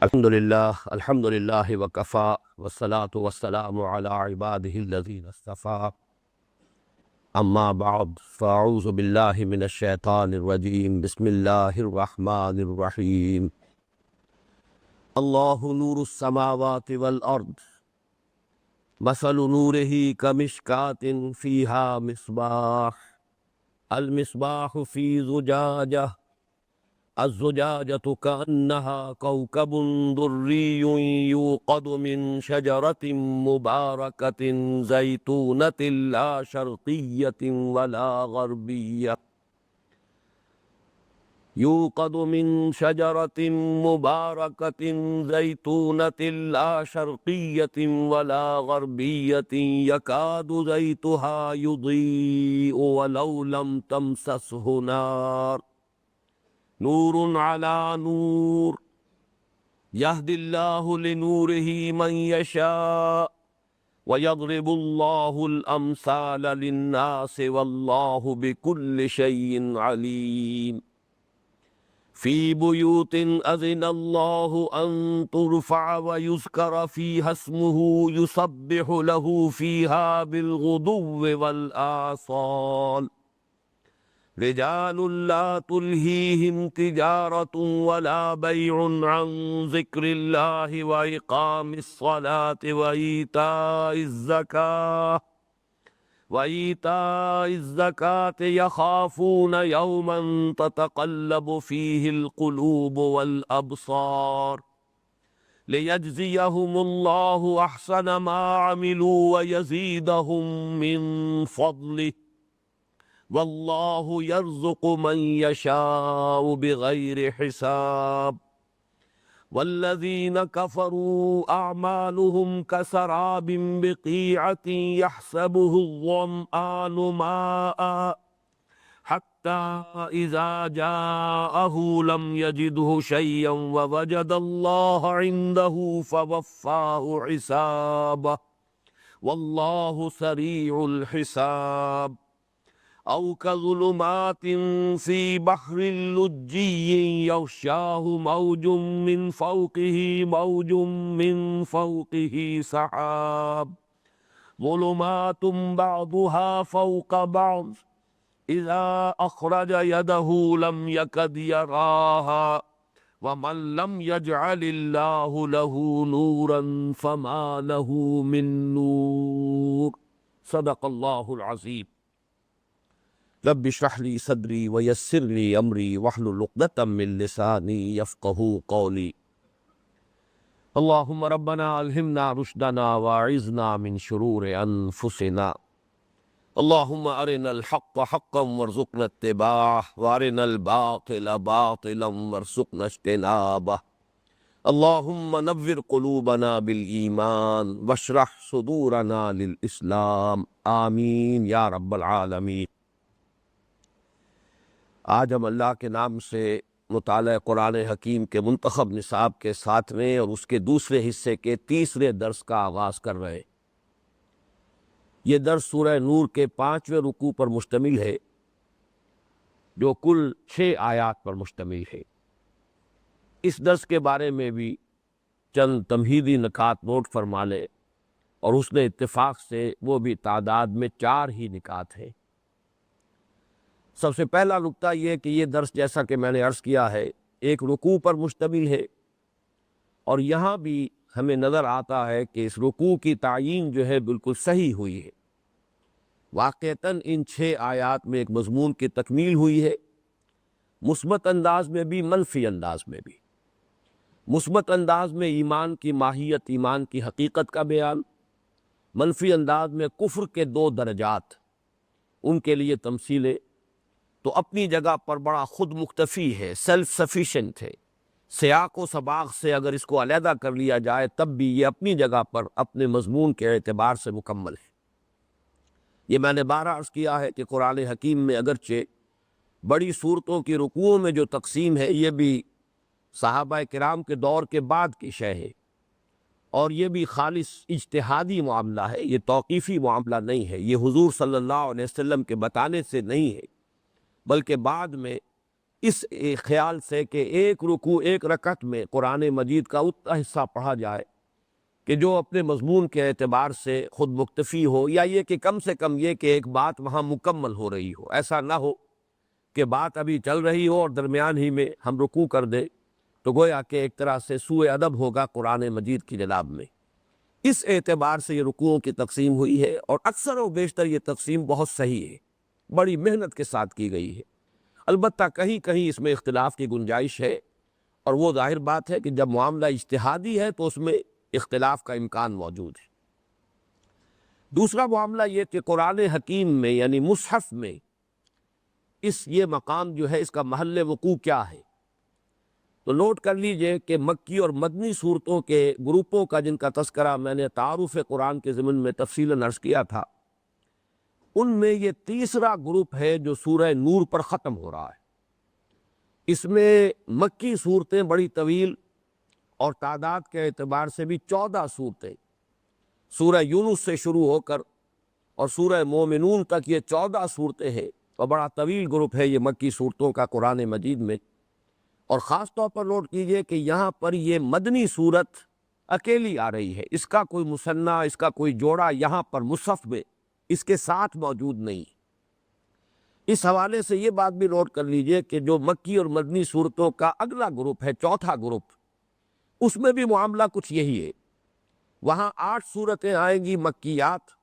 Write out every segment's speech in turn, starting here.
الحمد للہ وکفا والصلاة والسلام علی عباده الذین اصطفى اما بعد فاعوذ باللہ من الشیطان الرجیم بسم اللہ الرحمن الرحیم اللہ نور السماوات والارض مثل نورہ کمشکاۃ فیہا مصباح المصباح فی زجاجہ الزجاجة كأنها كوكب دري يوقد من شجرة مباركة زيتونة لا شرقية ولا غربية يوقد من شجرة مباركة زيتونة لا شرقية ولا غربية يكاد زيتها يضيء ولو لم تمسسه نار نور على نور يهدي الله لنوره من يشاء ويضرب الله الأمثال للناس والله بكل شيء عليم في بيوت أذن الله أن ترفع ويذكر فيها اسمه يسبح له فيها بالغدو والآصال رجال لا تلهيهم تجارة ولا بيع عن ذكر الله وإقام الصلاة وإيتاء الزكاة يخافون يوما تتقلب فيه القلوب والأبصار ليجزيهم الله أحسن ما عملوا ويزيدهم من فضله واللہ یرزق من یشاء بغیر حساب والذین کفروا اعمالهم کسراب بقیعة يحسبه الظمآن ماء حتى إذا جاءه لم يجده شيئا ووجد الله عنده فوفاه حسابه والله سريع الحساب أو كظلمات في بحر لجي يغشاه موج من فوقه سحاب ظلمات بعضها فوق بعض إذا أخرج يده لم يكد يراها ومن لم يجعل الله له نورا فما له من نور صدق الله العظيم رب اشرح لي صدري ويسر لي امري واحلل عقدة من لساني يفقهوا قولي اللهم ربنا الهمنا رشدنا واعذنا من شرور انفسنا اللهم ارنا الحق حقا وارزقنا اتباعه وارنا الباطل باطلا وارزقنا اجتنابه اللهم نور قلوبنا بالایمان واشرح صدورنا للاسلام آمین یا رب العالمین۔ آج ہم اللہ کے نام سے مطالعہ قرآن حکیم کے منتخب نصاب کے 7ویں اور اس کے دوسرے حصے کے تیسرے درس کا آغاز کر رہے ہیں۔ یہ درس سورہ نور کے 5ویں رکوع پر مشتمل ہے جو کل 6 آیات پر مشتمل ہے۔ اس درس کے بارے میں بھی چند تمہیدی نکات نوٹ فرما لیں اور اس نے اتفاق سے وہ بھی تعداد میں 4 ہی نکات ہیں۔ سب سے پہلا نکتہ یہ کہ یہ درس جیسا کہ میں نے عرض کیا ہے ایک رکوع پر مشتمل ہے، اور یہاں بھی ہمیں نظر آتا ہے کہ اس رکوع کی تعیین جو ہے بالکل صحیح ہوئی ہے۔ واقعتاً ان 6 آیات میں ایک مضمون کی تکمیل ہوئی ہے، مثبت انداز میں بھی منفی انداز میں بھی۔ مثبت انداز میں ایمان کی ماہیت، ایمان کی حقیقت کا بیان، منفی انداز میں کفر کے 2 درجات، ان کے لیے تمثیلیں تو اپنی جگہ پر بڑا خود مکتفی ہے، سیلف سفیشنٹ ہے۔ سیاق و سباق سے اگر اس کو علیحدہ کر لیا جائے تب بھی یہ اپنی جگہ پر اپنے مضمون کے اعتبار سے مکمل ہے۔ یہ میں نے بارہ عرض کیا ہے کہ قرآن حکیم میں اگرچہ بڑی صورتوں کی رکوعوں میں جو تقسیم ہے یہ بھی صحابہ کرام کے دور کے بعد کی شے ہے، اور یہ بھی خالص اجتہادی معاملہ ہے، یہ توقیفی معاملہ نہیں ہے، یہ حضور صلی اللہ علیہ وسلم کے بتانے سے نہیں ہے، بلکہ بعد میں اس خیال سے کہ ایک رکوع ایک رکعت میں قرآن مجید کا اتنا حصہ پڑھا جائے کہ جو اپنے مضمون کے اعتبار سے خود مکتفی ہو، یا یہ کہ کم سے کم یہ کہ ایک بات وہاں مکمل ہو رہی ہو، ایسا نہ ہو کہ بات ابھی چل رہی ہو اور درمیان ہی میں ہم رکوع کر دیں، تو گویا کہ ایک طرح سے سوء ادب ہوگا قرآن مجید کی جناب میں۔ اس اعتبار سے یہ رکوعوں کی تقسیم ہوئی ہے، اور اکثر و بیشتر یہ تقسیم بہت صحیح ہے، بڑی محنت کے ساتھ کی گئی ہے۔ البتہ کہیں کہیں اس میں اختلاف کی گنجائش ہے، اور وہ ظاہر بات ہے کہ جب معاملہ اجتہادی ہے تو اس میں اختلاف کا امکان موجود ہے۔ دوسرا معاملہ یہ کہ قرآن حکیم میں یعنی مصحف میں یہ مقام جو ہے، اس کا محل وقوع کیا ہے؟ تو نوٹ کر لیجئے کہ مکی اور مدنی صورتوں کے گروپوں کا جن کا تذکرہ میں نے تعارف قرآن کے ضمن میں تفصیلاً عرض کیا تھا، ان میں یہ تیسرا گروپ ہے جو سورہ نور پر ختم ہو رہا ہے۔ اس میں مکی صورتیں بڑی طویل اور تعداد کے اعتبار سے بھی 14 صورتیں، سورہ یونس سے شروع ہو کر اور سورہ مومنون تک یہ 14 صورتیں ہیں، اور بڑا طویل گروپ ہے یہ مکی صورتوں کا قرآن مجید میں۔ اور خاص طور پر نوٹ کیجئے کہ یہاں پر یہ مدنی صورت اکیلی آ رہی ہے، اس کا کوئی مثنیٰ، اس کا کوئی جوڑا یہاں پر مصحف میں اس کے ساتھ موجود نہیں۔ اس حوالے سے یہ بات بھی نوٹ کر لیجئے کہ جو مکی اور مدنی صورتوں کا اگلا گروپ ہے، چوتھا گروپ، اس میں بھی معاملہ کچھ یہی ہے۔ وہاں 8 صورتیں آئیں گی مکیات،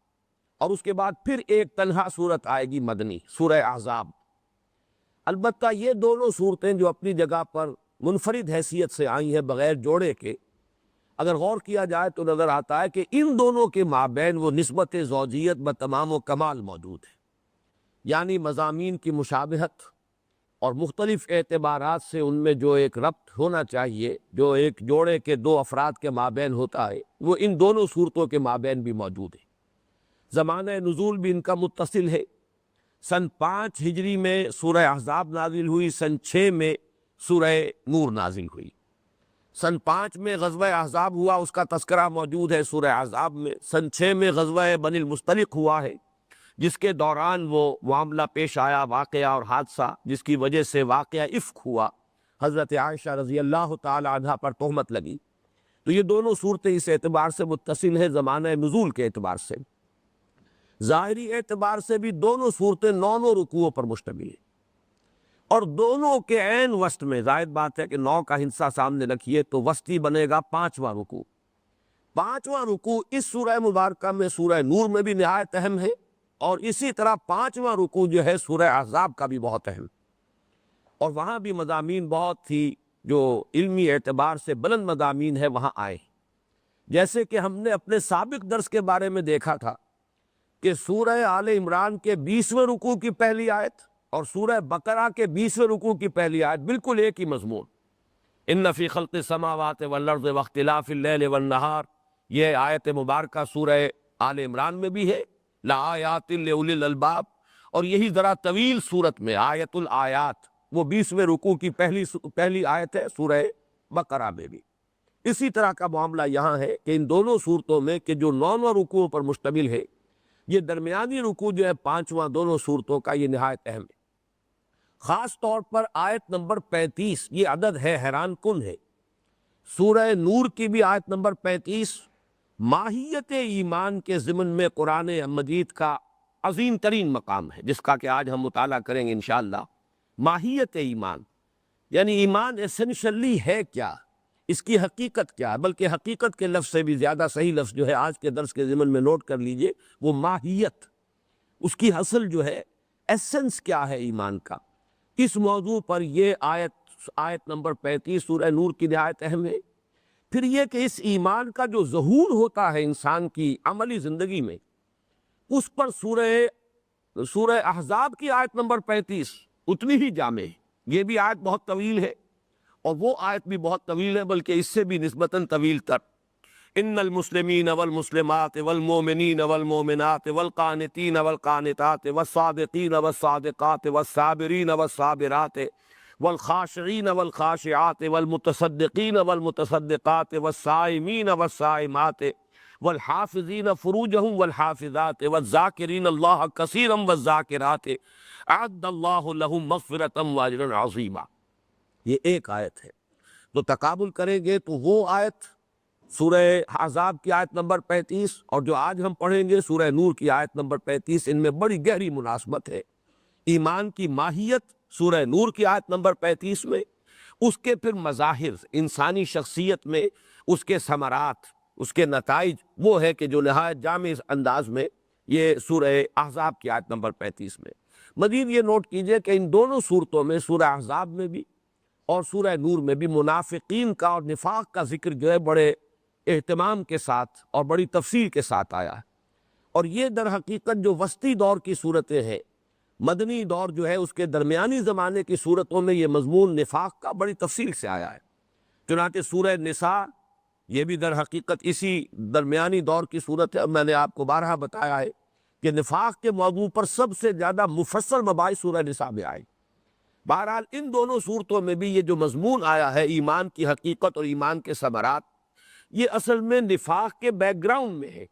اور اس کے بعد پھر ایک تنہا صورت آئے گی مدنی، سورہ احزاب۔ البتہ یہ دونوں صورتیں جو اپنی جگہ پر منفرد حیثیت سے آئی ہیں بغیر جوڑے کے، اگر غور کیا جائے تو نظر آتا ہے کہ ان دونوں کے مابین وہ نسبت زوجیت بتمام و کمال موجود ہے، یعنی مضامین کی مشابہت اور مختلف اعتبارات سے ان میں جو ایک ربط ہونا چاہیے، جو ایک جوڑے کے دو افراد کے مابین ہوتا ہے، وہ ان دونوں صورتوں کے مابین بھی موجود ہے۔ زمانہ نزول بھی ان کا متصل ہے۔ سن 5 ہجری میں سورہ احزاب نازل ہوئی، سن 6 میں سورہ نور نازل ہوئی۔ سن 5 میں غزوہ احزاب ہوا، اس کا تذکرہ موجود ہے سورہ احزاب میں۔ سن 6 میں غزوہ بنی المصطلق ہوا ہے، جس کے دوران وہ معاملہ پیش آیا، واقعہ اور حادثہ جس کی وجہ سے واقعہ افک ہوا، حضرت عائشہ رضی اللہ تعالی عنہا پر تہمت لگی۔ تو یہ دونوں صورتیں اس اعتبار سے متصل ہیں زمانہ نزول کے اعتبار سے۔ ظاہری اعتبار سے بھی دونوں صورتیں 9 رکوعوں پر مشتمل ہیں، اور دونوں کے عین وسط میں، ظاہر بات ہے کہ 9 کا ہندسہ سامنے رکھیے تو وسطی بنے گا 5واں رکوع۔ 5واں رکوع اس سورہ مبارکہ میں، سورہ نور میں بھی نہایت اہم ہے، اور اسی طرح 5واں رکوع جو ہے سورہ احزاب کا بھی بہت اہم، اور وہاں بھی مضامین بہت ہی جو علمی اعتبار سے بلند مضامین ہے وہاں آئے۔ جیسے کہ ہم نے اپنے سابق درس کے بارے میں دیکھا تھا کہ سورہ آل عمران کے 20ویں رکوع کی پہلی آیت اور سورہ بقرہ کے 20ویں رکوع کی پہلی آیت بالکل ایک ہی مضمون، ان فی خلق السماوات والارض واختلاف اللیل والنہار، یہ آیت مبارکہ سورہ آل عمران میں بھی ہے، لآیات لأولی الالباب، اور یہی ذرا طویل صورت میں آیت الآیات، وہ 20ویں رکوع کی پہلی آیت ہے سورہ بقرہ میں بھی۔ اسی طرح کا معاملہ یہاں ہے کہ ان دونوں صورتوں میں کہ جو 9 رکوع پر مشتمل ہے، یہ درمیانی رکوع جو ہے 5واں دونوں صورتوں کا، یہ نہایت اہم ہے۔ خاص طور پر آیت نمبر 35، یہ عدد ہے حیران کن ہے۔ سورہ نور کی بھی آیت نمبر 35 ماہیت ایمان کے ضمن میں قرآن مجید کا عظیم ترین مقام ہے، جس کا کہ آج ہم مطالعہ کریں گے انشاءاللہ۔ ماہیت ایمان یعنی ایمان ایسنشلی ہے کیا، اس کی حقیقت کیا ہے، بلکہ حقیقت کے لفظ سے بھی زیادہ صحیح لفظ جو ہے آج کے درس کے ضمن میں نوٹ کر لیجئے، وہ ماہیت، اس کی اصل جو ہے ایسنس کیا ہے ایمان کا۔ اس موضوع پر یہ آیت نمبر 35 سورہ نور کی نہایت اہم ہے۔ پھر یہ کہ اس ایمان کا جو ظہور ہوتا ہے انسان کی عملی زندگی میں، اس پر سورہ احزاب کی آیت نمبر 35 اتنی ہی جامع ہے۔ یہ بھی آیت بہت طویل ہے، اور وہ آیت بھی بہت طویل ہے، بلکہ اس سے بھی نسبتاً طویل تر۔ ان المسلمین والمسلمات والمؤمنین والمؤمنات والقانتین والقانتات والصادقین والصادقات والصابرین والصابرات والخاشعین والخاشعات والمتصدقین والمتصدقات والصائمین والصائمات والحافظین فروجہم والحافظات والذاکرین اللہ کثیرا والذاکرات اعد اللہ لہم مغفرۃ واجرا عظیما، یہ ایک آیت ہے۔ تو تقابل کریں گے تو وہ آیت سورہ احزاب کی آیت نمبر 35 اور جو آج ہم پڑھیں گے سورہ نور کی آیت نمبر 35، ان میں بڑی گہری مناسبت ہے۔ ایمان کی ماہیت سورہ نور کی آیت نمبر 35 میں، اس کے پھر مظاہر انسانی شخصیت میں، اس کے ثمرات، اس کے نتائج، وہ ہے کہ جو نہایت جامع انداز میں یہ سورہ احزاب کی آیت نمبر 35 میں۔ مزید یہ نوٹ کیجئے کہ ان دونوں صورتوں میں، سورہ احزاب میں بھی اور سورہ نور میں بھی، منافقین کا اور نفاق کا ذکر جو ہے بڑے اہتمام کے ساتھ اور بڑی تفصیل کے ساتھ آیا ہے۔ اور یہ در حقیقت جو وسطی دور کی صورتیں ہیں، مدنی دور جو ہے اس کے درمیانی زمانے کی صورتوں میں یہ مضمون نفاق کا بڑی تفصیل سے آیا ہے۔ چنانچہ سورہ نساء یہ بھی در حقیقت اسی درمیانی دور کی صورت ہے، اور میں نے آپ کو بارہا بتایا ہے کہ نفاق کے موضوع پر سب سے زیادہ مفصل مباحث سورہ نساء میں آئی۔ بہرحال ان دونوں صورتوں میں بھی یہ جو مضمون آیا ہے ایمان کی حقیقت اور ایمان کے ثمرات، یہ اصل میں نفاق کے بیک گراؤنڈ میں ہے،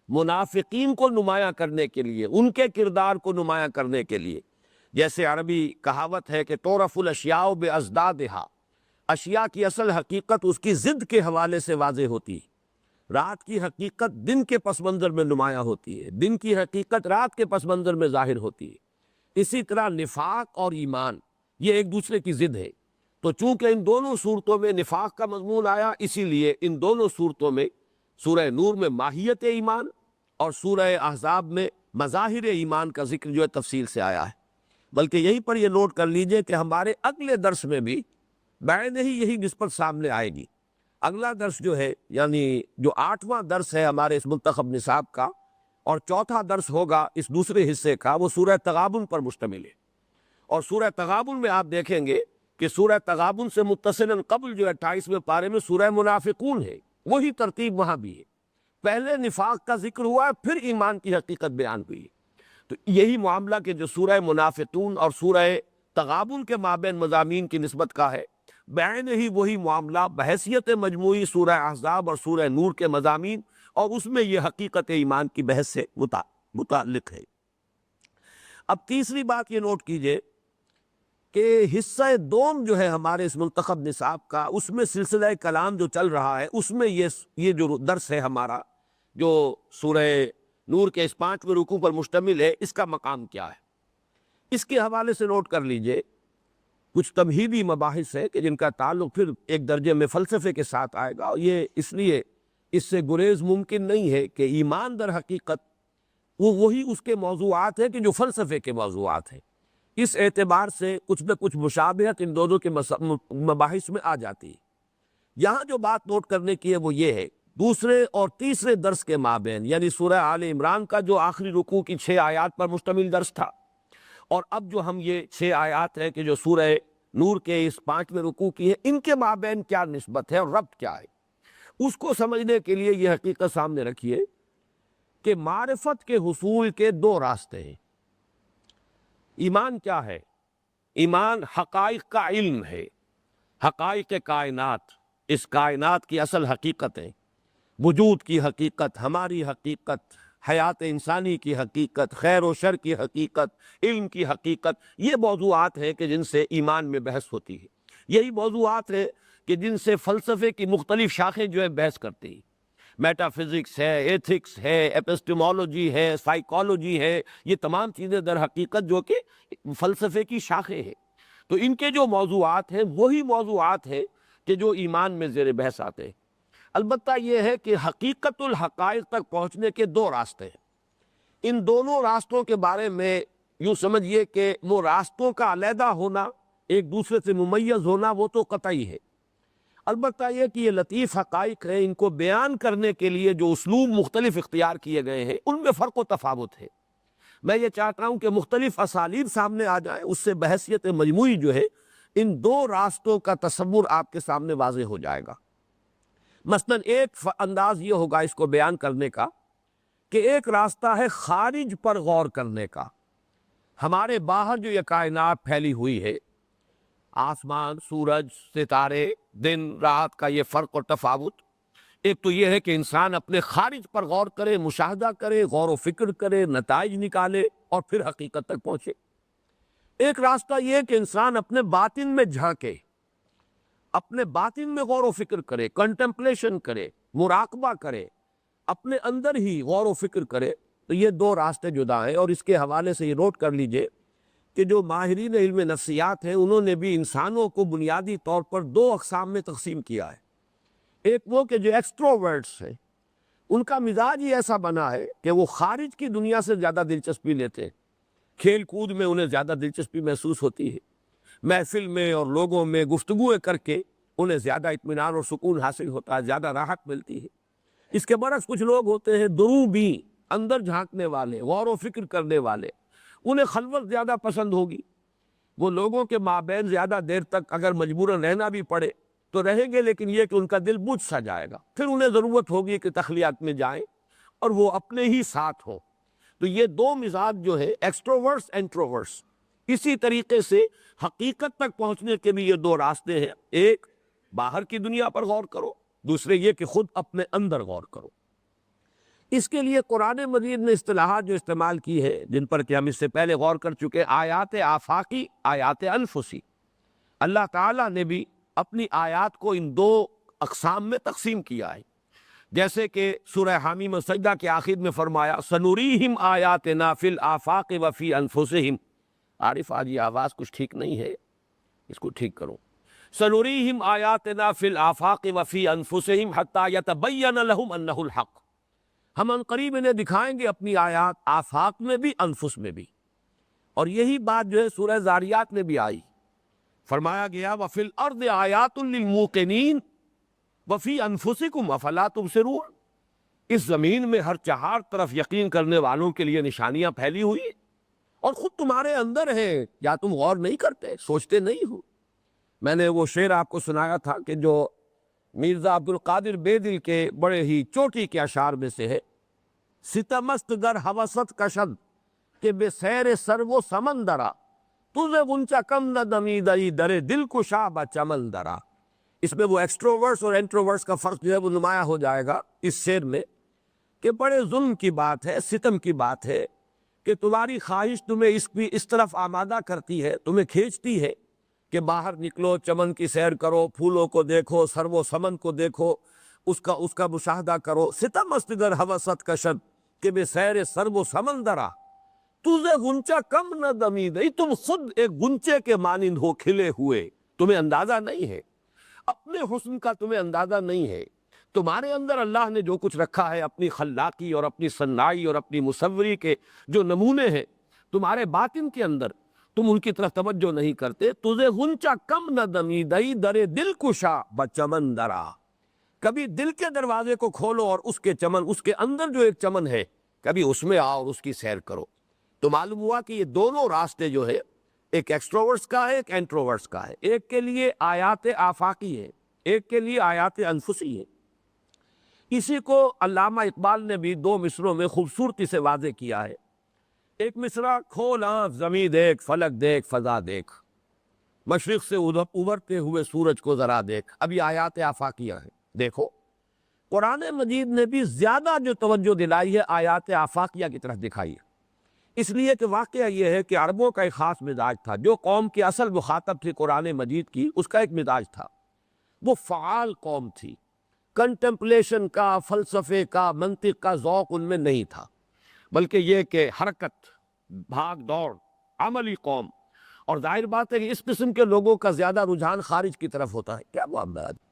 منافقین کو نمایاں کرنے کے لیے، ان کے کردار کو نمایاں کرنے کے لیے۔ جیسے عربی کہاوت ہے کہ تعرف الاشیاء بازدادہا، اشیاء کی اصل حقیقت اس کی ضد کے حوالے سے واضح ہوتی ہے۔ رات کی حقیقت دن کے پس منظر میں نمایاں ہوتی ہے، دن کی حقیقت رات کے پس منظر میں ظاہر ہوتی ہے۔ اسی طرح نفاق اور ایمان یہ ایک دوسرے کی ضد ہے۔ تو چونکہ ان دونوں صورتوں میں نفاق کا مضمون آیا، اسی لیے ان دونوں صورتوں میں سورہ نور میں ماہیت ایمان اور سورہ احزاب میں مظاہر ایمان کا ذکر جو ہے تفصیل سے آیا ہے۔ بلکہ یہیں پر یہ نوٹ کر لیجئے کہ ہمارے اگلے درس میں بھی بعین ہی یہی نسبت سامنے آئے گی۔ اگلا درس جو ہے، یعنی جو 8واں درس ہے ہمارے اس منتخب نصاب کا، اور چوتھا درس ہوگا اس دوسرے حصے کا، وہ سورہ تغابن پر مشتمل ہے۔ اور سورہ تغابن میں آپ دیکھیں گے کہ سورہ تغابن سے متصلاً قبل جو 28ویں پارے میں سورہ منافقون ہے، وہی ترتیب وہاں بھی ہے۔ پہلے نفاق کا ذکر ہوا ہے، پھر ایمان کی حقیقت بیان ہوئی ہے۔ تو یہی معاملہ کہ جو سورہ منافقون اور سورہ تغابن کے مابین مضامین کی نسبت کا ہے، بعین ہی وہی معاملہ بحیثیت مجموعی سورہ احزاب اور سورہ نور کے مضامین، اور اس میں یہ حقیقت ایمان کی بحث سے متعلق ہے۔ اب تیسری بات یہ نوٹ کیجئے کہ حصہ دوم جو ہے ہمارے اس منتخب نصاب کا، اس میں سلسلہ کلام جو چل رہا ہے، اس میں یہ جو درس ہے ہمارا، جو سورہ نور کے اس 5ویں رکوع پر مشتمل ہے، اس کا مقام کیا ہے، اس کے حوالے سے نوٹ کر لیجئے۔ کچھ تمہیدی مباحث ہے کہ جن کا تعلق پھر ایک درجے میں فلسفے کے ساتھ آئے گا، اور یہ اس لیے اس سے گریز ممکن نہیں ہے کہ ایمان در حقیقت وہی اس کے موضوعات ہیں کہ جو فلسفے کے موضوعات ہیں۔ اس اعتبار سے کچھ نہ کچھ مشابہت ان دونوں کے مباحث میں آ جاتی ہے۔ یہاں جو بات نوٹ کرنے کی ہے وہ یہ ہے، دوسرے اور تیسرے درس کے مابین، یعنی سورہ آل عمران کا جو آخری رکوع کی 6 آیات پر مشتمل درس تھا، اور اب جو ہم یہ 6 آیات ہیں کہ جو سورہ نور کے اس 5ویں رکوع کی ہے، ان کے مابین کیا نسبت ہے اور ربط کیا ہے، اس کو سمجھنے کے لیے یہ حقیقت سامنے رکھیے کہ معرفت کے حصول کے 2 راستے ہیں۔ ایمان کیا ہے؟ ایمان حقائق کا علم ہے، حقائق کائنات، اس کائنات کی اصل حقیقتیں، وجود کی حقیقت، ہماری حقیقت، حیات انسانی کی حقیقت، خیر و شر کی حقیقت، علم کی حقیقت، یہ موضوعات ہیں کہ جن سے ایمان میں بحث ہوتی ہے۔ یہی موضوعات ہیں کہ جن سے فلسفے کی مختلف شاخیں جو ہے بحث کرتی ہیں۔ میٹا فزکس ہے، ایتھکس ہے، ایپسٹیمولوجی ہے، سائیکالوجی ہے، یہ تمام چیزیں در حقیقت جو کہ فلسفے کی شاخیں ہیں۔ تو ان کے جو موضوعات ہیں وہی موضوعات ہیں کہ جو ایمان میں زیر بحث آتے ہیں۔ البتہ یہ ہے کہ حقیقت الحقائق تک پہنچنے کے 2 راستے ہیں۔ ان دونوں راستوں کے بارے میں یوں سمجھیے کہ وہ راستوں کا علیحدہ ہونا، ایک دوسرے سے ممیز ہونا، وہ تو قطعی ہے۔ البتہ یہ کہ یہ لطیف حقائق ہیں، ان کو بیان کرنے کے لیے جو اسلوب مختلف اختیار کیے گئے ہیں ان میں فرق و تفاوت ہے۔ میں یہ چاہتا ہوں کہ مختلف اسالیب سامنے آ جائیں، اس سے بحثیت مجموعی جو ہے ان 2 راستوں کا تصور آپ کے سامنے واضح ہو جائے گا۔ مثلاً ایک انداز یہ ہوگا اس کو بیان کرنے کا کہ ایک راستہ ہے خارج پر غور کرنے کا، ہمارے باہر جو یہ کائنات پھیلی ہوئی ہے، آسمان، سورج، ستارے، دن رات کا یہ فرق اور تفاوت، ایک تو یہ ہے کہ انسان اپنے خارج پر غور کرے، مشاہدہ کرے، غور و فکر کرے، نتائج نکالے اور پھر حقیقت تک پہنچے۔ ایک راستہ یہ کہ انسان اپنے باطن میں جھانکے، اپنے باطن میں غور و فکر کرے، کنٹمپلیشن کرے، مراقبہ کرے، اپنے اندر ہی غور و فکر کرے. تو یہ دو راستے جدا ہیں. اور اس کے حوالے سے یہ نوٹ کر لیجئے کہ جو ماہرین علم نفسیات ہیں انہوں نے بھی انسانوں کو بنیادی طور پر دو اقسام میں تقسیم کیا ہے. ایک وہ کہ جو ایکسٹروورٹس ہیں، ان کا مزاج ہی ایسا بنا ہے کہ وہ خارج کی دنیا سے زیادہ دلچسپی لیتے ہیں، کھیل کود میں انہیں زیادہ دلچسپی محسوس ہوتی ہے، محفل میں اور لوگوں میں گفتگویں کر کے انہیں زیادہ اطمینان اور سکون حاصل ہوتا ہے، زیادہ راحت ملتی ہے. اس کے برعکس کچھ لوگ ہوتے ہیں دروبی، اندر جھانکنے والے، غور و فکر کرنے والے، انہیں خلوت زیادہ پسند ہوگی. وہ لوگوں کے مابین زیادہ دیر تک اگر مجبوراً رہنا بھی پڑے تو رہیں گے، لیکن یہ کہ ان کا دل بجھ سا جائے گا. پھر انہیں ضرورت ہوگی کہ تخلیات میں جائیں اور وہ اپنے ہی ساتھ ہوں. تو یہ دو مزاج جو ہے ایکسٹروورٹس انٹروورٹس. اسی طریقے سے حقیقت تک پہنچنے کے بھی یہ دو راستے ہیں. ایک باہر کی دنیا پر غور کرو، دوسرے یہ کہ خود اپنے اندر غور کرو. اس کے لیے قرآن مجید نے اصطلاحات جو استعمال کی ہے، جن پر کہ ہم اس سے پہلے غور کر چکے، آیات آفاقی، آیات انفسی. اللہ تعالیٰ نے بھی اپنی آیات کو ان دو اقسام میں تقسیم کیا ہے. جیسے کہ سورہ حامیم سجدہ کے آخر میں فرمایا سنوریہم آیاتنا فی الآفاق وفی انفسہم. عارف آج یہ آواز کچھ ٹھیک نہیں ہے، اس کو ٹھیک کرو. سنوریہم آیاتنا فی الآفاق وفی انفسہم حتی یتبین لہم انہ الحق. ہم عنقریب انہیں دکھائیں گے اپنی آیات آفاق میں بھی انفس میں بھی. اور یہی بات جو ہے سورہ ذاریات میں بھی آئی، فرمایا گیا وَفِي الْأَرْضِ آیَاتٌ لِّلْمُوقِنِينَ وَفِي أَنفُسِكُمْ أَفَلَا تُبْصِرُونَ. اس زمین میں ہر چہار طرف یقین کرنے والوں کے لیے نشانیاں پھیلی ہوئی ہیں، اور خود تمہارے اندر ہیں، یا تم غور نہیں کرتے، سوچتے نہیں ہو. میں نے وہ شعر آپ کو سنایا تھا کہ جو مرزا عبد القادر بیدل کے بڑے ہی چوٹی کے اشعار میں سے ہے، ستمست گر حوست کشد کہ بے سیر سر و سمندرا تجھے غنچہ کم نہ دمیدئی در دل کو شعب چمن درا. اس میں وہ ایکسٹروورٹس اور انٹروورٹس کا فرق جو ہے وہ نمایاں ہو جائے گا اس شعر میں، کہ بڑے ظلم کی بات ہے، ستم کی بات ہے کہ تمہاری خواہش تمہیں اس طرف آمادہ کرتی ہے، تمہیں کھینچتی ہے کہ باہر نکلو، چمن کی سیر کرو، پھولوں کو دیکھو، سرو و سمن کو دیکھو، اس کا مشاہدہ کرو. ستم است گر حوست کشد کہ بے سیر سرو و سمن درا تجھے غنچہ کم نہ دمیدئی. تم خود ایک غنچے کے مانند ہو کھلے ہوئے، تمہیں اندازہ نہیں ہے، اپنے حسن کا تمہیں اندازہ نہیں ہے. تمہارے اندر اللہ نے جو کچھ رکھا ہے، اپنی خلاقی اور اپنی صنائی اور اپنی مصوری کے جو نمونے ہیں تمہارے باطن کے اندر، تم ان کی طرف توجہ نہیں کرتے. تجھے غنچہ کم نہ دمیدئی در دل کشا بچمن درا. کبھی دل کے دروازے کو کھولو اور اس کے چمن، اس کے اندر جو ایک چمن ہے، کبھی اس میں آؤ اور اس کی سیر کرو. تو معلوم ہوا کہ یہ دونوں راستے جو ہے، ایک ایکسٹروورٹس کا ہے، ایک انٹروورٹس کا ہے. ایک کے لیے آیات آفاقی ہے، ایک کے لیے آیات انفسی ہے. اسی کو علامہ اقبال نے بھی دو مصروں میں خوبصورتی سے واضح کیا ہے. ایک مصرع کھول آنکھ زمیں دیکھ، فلک دیکھ، فضا دیکھ، مشرق سے ابھرتے ہوئے سورج کو ذرا دیکھ. ابھی آیات آفاقیہ ہیں. دیکھو قرآن مجید نے بھی زیادہ جو توجہ دلائی ہے آیات آفاقیہ کی طرف دکھائی ہے. اس لیے کہ واقعہ یہ ہے کہ عربوں کا ایک خاص مزاج تھا. جو قوم کی اصل مخاطب تھی قرآن مجید کی، اس کا ایک مزاج تھا. وہ فعال قوم تھی، کنٹمپلیشن کا، فلسفے کا، منطق کا ذوق ان میں نہیں تھا، بلکہ یہ کہ حرکت، بھاگ دوڑ، عملی قوم. اور ظاہر بات ہے کہ اس قسم کے لوگوں کا زیادہ رجحان خارج کی طرف ہوتا ہے. کیا معاملہ ہے؟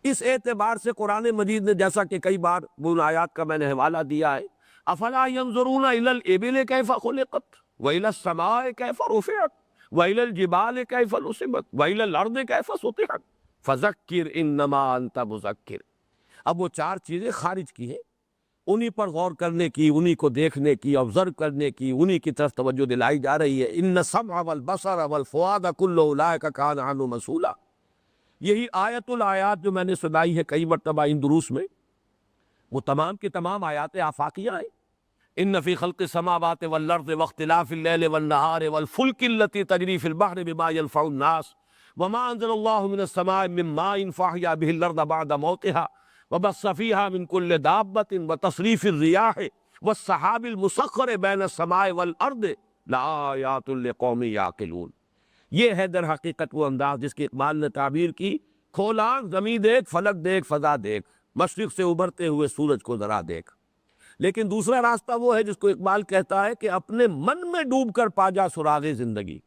اس اعتبار سے قرآن مجید نے، جیسا کہ کئی بار ان آیات کا میں نے حوالہ دیا ہے، افلا ينظرون الى الابل كيف خلقت والى السماء كيف رفعت والى الجبال كيف نصبت والى الارض كيف سطحت فذكر انما انت مذکر. اب وہ چار چیزیں خارج کی ہیں، انہی پر غور کرنے کی، انہی کو دیکھنے کی، آبزرو کرنے کی، انہی کی طرف توجہ دلائی جا رہی ہے. ان السمع والبصر والفؤاد كل اولئک کان عنہ مسئولا. یہی آیت الآیات جو میں نے سنائی ہے کئی مرتبہ ان دروس میں، وہ تمام کی تمام آیات آفاقیہ ہیں. ان فی خلق السماوات والارض واختلاف اللیل والنہار والفلک التی تجری فی البحر بما ينفع الناس وما انزل اللہ من السماء من ماء فاحیا به الارض بعد موتها وبث فیها من کل دابۃ وتصریف الرياح والسحاب المسخر بین السماء والارض لآیات لقوم یعقلون۔ یہ ہے در حقیقت وہ انداز جس کی اقبال نے تعبیر کی، کھول آنکھ زمین دیکھ، فلک دیکھ، فضا دیکھ، مشرق سے ابھرتے ہوئے سورج کو ذرا دیکھ۔ لیکن دوسرا راستہ وہ ہے جس کو اقبال کہتا ہے کہ اپنے من میں ڈوب کر پا جا سراغ زندگی۔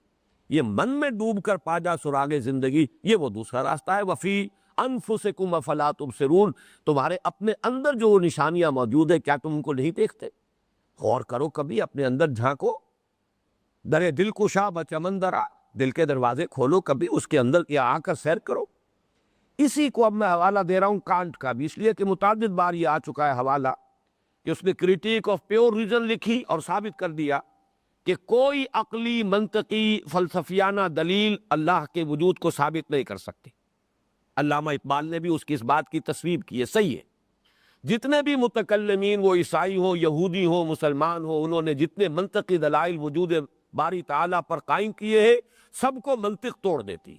یہ من میں ڈوب کر پا جا سراغ زندگی، یہ وہ دوسرا راستہ ہے۔ وفی انفسکم افلا تبصرون، تمہارے اپنے اندر جو وہ نشانیاں موجود ہیں، کیا تم ان کو نہیں دیکھتے؟ غور کرو، کبھی اپنے اندر جھانکو، در دل کشا بچمن درا، دل کے دروازے کھولو، کبھی اس کے اندر کیا آ کر سیر کرو۔ اسی کو اب میں حوالہ دے رہا ہوں کانٹ کا بھی، اس لیے کہ متعدد بار یہ آ چکا ہے حوالہ کہ اس نے کریٹیک آف پیور ریزن لکھی اور ثابت کر دیا کہ کوئی عقلی، منطقی، فلسفیانہ دلیل اللہ کے وجود کو ثابت نہیں کر سکتی۔ علامہ اقبال نے بھی اس کی اس بات کی تصویب کی ہے، صحیح ہے۔ جتنے بھی متکلمین، وہ عیسائی ہوں، یہودی ہوں، مسلمان ہوں، انہوں نے جتنے منطقی دلائل وجود باری تعالیٰ پر قائم کیے ہیں، سب کو منطق توڑ دیتی۔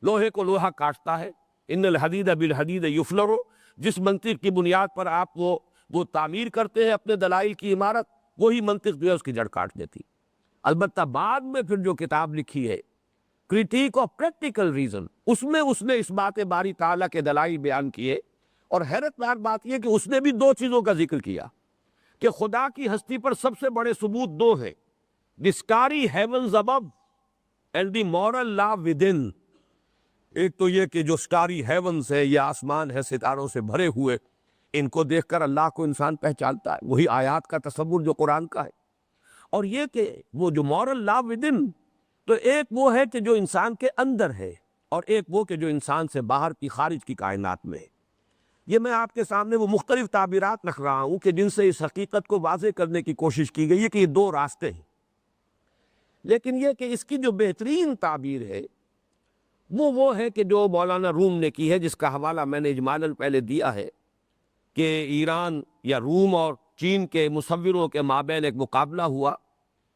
لوہے کو لوہا کاٹتا ہے، ان الحدید بالحدید یفلر، جس منطق کی بنیاد پر آپ وہ تعمیر کرتے ہیں اپنے دلائل کی عمارت، وہی منطق جو ہے اس کی جڑ کاٹ دیتی۔ البتہ بعد میں پھر جو کتاب لکھی ہے کریٹیک آف پریکٹیکل ریزن، اس میں اس نے اس بات باری تعالیٰ کے دلائل بیان کیے، اور حیرت ناک بات یہ کہ اس نے بھی دو چیزوں کا ذکر کیا کہ خدا کی ہستی پر سب سے بڑے ثبوت دو ہیں، the starry heavens above and the moral law within. ایک تو یہ کہ جو اسٹاری ہیونز ہے، یہ آسمان ہے ستاروں سے بھرے ہوئے، ان کو دیکھ کر اللہ کو انسان پہچانتا ہے، وہی آیات کا تصور جو قرآن کا ہے۔ اور یہ کہ وہ جو مورل لا ود ان، تو ایک وہ ہے کہ جو انسان کے اندر ہے، اور ایک وہ کہ جو انسان سے باہر کی، خارج کی کائنات میں ہے۔ یہ میں آپ کے سامنے وہ مختلف تعبیرات رکھ رہا ہوں کہ جن سے اس حقیقت کو واضح کرنے کی کوشش کی گئی ہے کہ یہ دو راستے ہیں۔ لیکن یہ کہ اس کی جو بہترین تعبیر ہے وہ ہے کہ جو مولانا روم نے کی ہے، جس کا حوالہ میں نے اجمالاً پہلے دیا ہے، کہ ایران یا روم اور چین کے مصوروں کے مابین ایک مقابلہ ہوا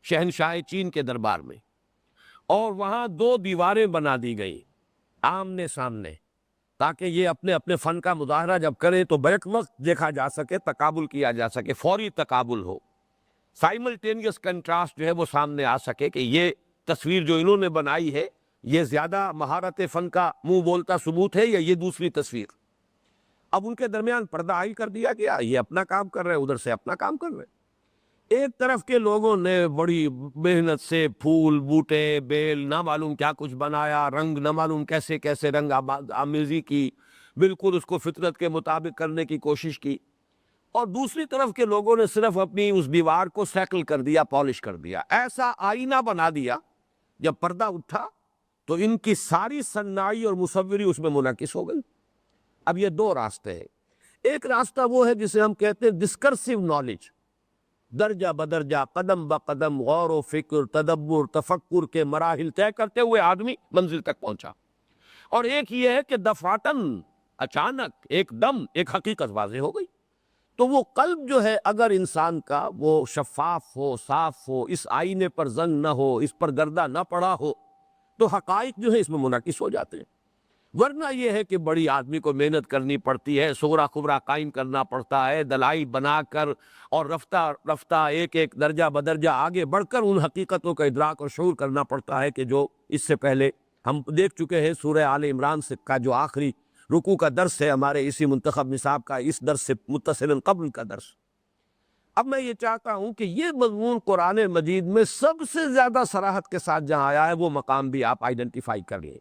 شہنشاہ چین کے دربار میں، اور وہاں دو دیواریں بنا دی گئیں آمنے سامنے، تاکہ یہ اپنے اپنے فن کا مظاہرہ جب کریں تو بیک وقت دیکھا جا سکے، تقابل کیا جا سکے، فوری تقابل ہو، سائملٹینیس کنٹراسٹ جو ہے وہ سامنے آ سکے کہ یہ تصویر جو انہوں نے بنائی ہے یہ زیادہ مہارت فن کا منہ بولتا ثبوت ہے یا یہ دوسری تصویر۔ اب ان کے درمیان پردہ عائل کر دیا گیا، یہ اپنا کام کر رہے، ادھر سے اپنا کام کر رہے۔ ایک طرف کے لوگوں نے بڑی محنت سے پھول، بوٹے، بیل، نہ معلوم کیا کچھ بنایا، رنگ نہ معلوم کیسے کیسے رنگ آمیزی کی، بالکل اس کو فطرت کے مطابق کرنے کی کوشش کی، اور دوسری طرف کے لوگوں نے صرف اپنی اس دیوار کو سیکل کر دیا، پالش کر دیا، ایسا آئینہ بنا دیا جب پردہ اٹھا تو ان کی ساری صناعی اور مصوری اس میں منعکس ہو گئی۔ اب یہ دو راستے ہیں۔ ایک راستہ وہ ہے جسے ہم کہتے ہیں ڈسکرسیو نالج، درجہ بدرجہ، قدم بقدم، غور و فکر، تدبر، تفکر کے مراحل طے کرتے ہوئے آدمی منزل تک پہنچا۔ اور ایک یہ ہے کہ دفعتاً، اچانک، ایک دم ایک حقیقت واضح ہو گئی۔ تو وہ قلب جو ہے اگر انسان کا وہ شفاف ہو، صاف ہو، اس آئینے پر زنگ نہ ہو، اس پر گردہ نہ پڑا ہو، تو حقائق جو ہے اس میں منعکس ہو جاتے ہیں۔ ورنہ یہ ہے کہ بڑی آدمی کو محنت کرنی پڑتی ہے، سغرا خبرا قائم کرنا پڑتا ہے، دلائل بنا کر، اور رفتہ رفتہ ایک ایک درجہ بدرجہ آگے بڑھ کر ان حقیقتوں کا ادراک اور شعور کرنا پڑتا ہے کہ جو اس سے پہلے ہم دیکھ چکے ہیں۔ سورہ آل عمران کا جو آخری رکوع کا درس ہے ہمارے اسی منتخب نصاب کا، اس درس سے متصل قبل کا درس۔ اب میں یہ چاہتا ہوں کہ یہ مضمون قرآن مجید میں سب سے زیادہ صراحت کے ساتھ جہاں آیا ہے وہ مقام بھی آپ آئیڈینٹیفائی کر لیں۔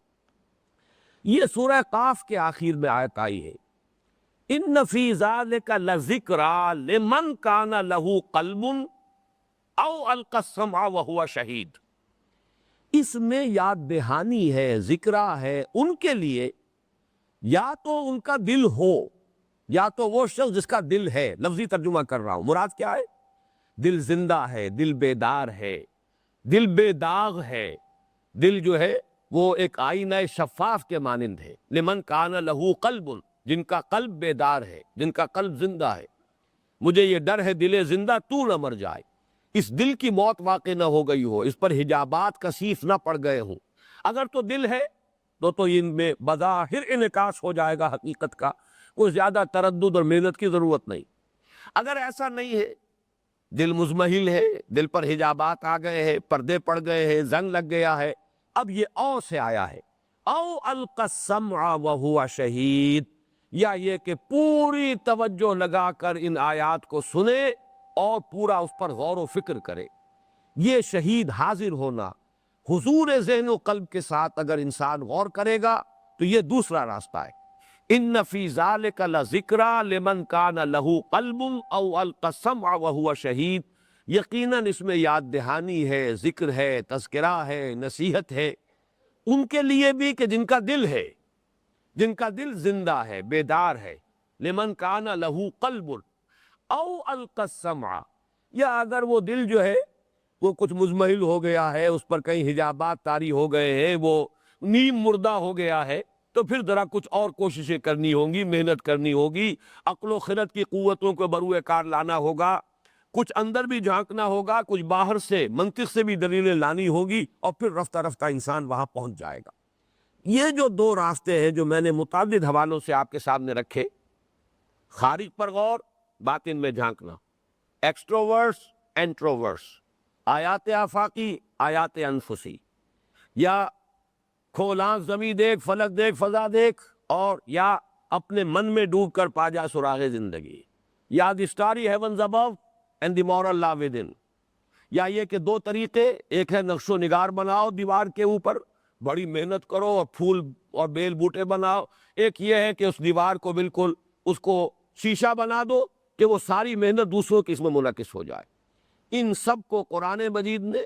یہ سورہ قاف کے آخر میں آیت آئی ہے، ان فی ذالک لذکریٰ لمن کان لہ قلب او القی السمع وہو شہید۔ اس میں یاد دہانی ہے، ذکرہ ہے ان کے لیے یا تو ان کا دل ہو، یا تو وہ شخص جس کا دل ہے۔ لفظی ترجمہ کر رہا ہوں، مراد کیا ہے؟ دل زندہ ہے، دل بیدار ہے، دل بے داغ ہے، دل جو ہے وہ ایک آئینہ شفاف کے مانند ہے۔ لمن کان لہ قلب، جن کا قلب بیدار ہے، جن کا قلب زندہ ہے۔ مجھے یہ ڈر ہے دل زندہ تو نہ مر جائے، اس دل کی موت واقع نہ ہو گئی ہو، اس پر حجابات کثیف نہ پڑ گئے ہوں۔ اگر تو دل ہے تو ان میں بظاہر انعکاس ہو جائے گا حقیقت کا، کوئی زیادہ تردد اور محنت کی ضرورت نہیں۔ اگر ایسا نہیں ہے دل مزمحل ہے، دل پر حجابات آ گئے ہیں، پردے پڑ گئے ہیں، زنگ لگ گیا ہے. اب یہ او سے آیا ہے، او القى السمع وهو شہید، یا یہ کہ پوری توجہ لگا کر ان آیات کو سنے اور پورا اس پر غور و فکر کرے. یہ شہید حاضر ہونا، حضور ذہن و قلب کے ساتھ اگر انسان غور کرے گا تو یہ دوسرا راستہ ہے. ان فی ذلک لذکریٰ لمن کان لہ قلب او القی السمع وہو شہید، یقیناً اس میں یاد دہانی ہے، ذکر ہے، تذکرہ ہے، نصیحت ہے ان کے لیے بھی کہ جن کا دل ہے، جن کا دل زندہ ہے، بیدار ہے. لمن کان لہ قلب او القی السمع، یا اگر وہ دل جو ہے وہ کچھ مزمحل ہو گیا ہے، اس پر کئی حجابات طاری ہو گئے ہیں، وہ نیم مردہ ہو گیا ہے، تو پھر ذرا کچھ اور کوششیں کرنی ہوں گی، محنت کرنی ہوگی، عقل و خرد کی قوتوں کو بروئے کار لانا ہوگا، کچھ اندر بھی جھانکنا ہوگا، کچھ باہر سے منطق سے بھی دلیلیں لانی ہوگی، اور پھر رفتہ رفتہ انسان وہاں پہنچ جائے گا. یہ جو دو راستے ہیں جو میں نے متعدد حوالوں سے آپ کے سامنے رکھے، خارج پر غور، باطن میں جھانکنا، ایکسٹروورس انٹروورس، آیات آفاقی، آیات انفسی، یا کھول آنکھ زمیں دیکھ، فلک دیکھ، فضا دیکھ، اور یا اپنے من میں ڈوب کر پا جا سراغ زندگی، یا the starry heavens above and the moral law within. یا یہ کہ دو طریقے، ایک ہے نقش و نگار بناؤ دیوار کے اوپر، بڑی محنت کرو اور پھول اور بیل بوٹے بناؤ، ایک یہ ہے کہ اس دیوار کو بالکل اس کو شیشہ بنا دو کہ وہ ساری محنت دوسروں کی اس میں منعکس ہو جائے. ان سب کو قرآن مجید نے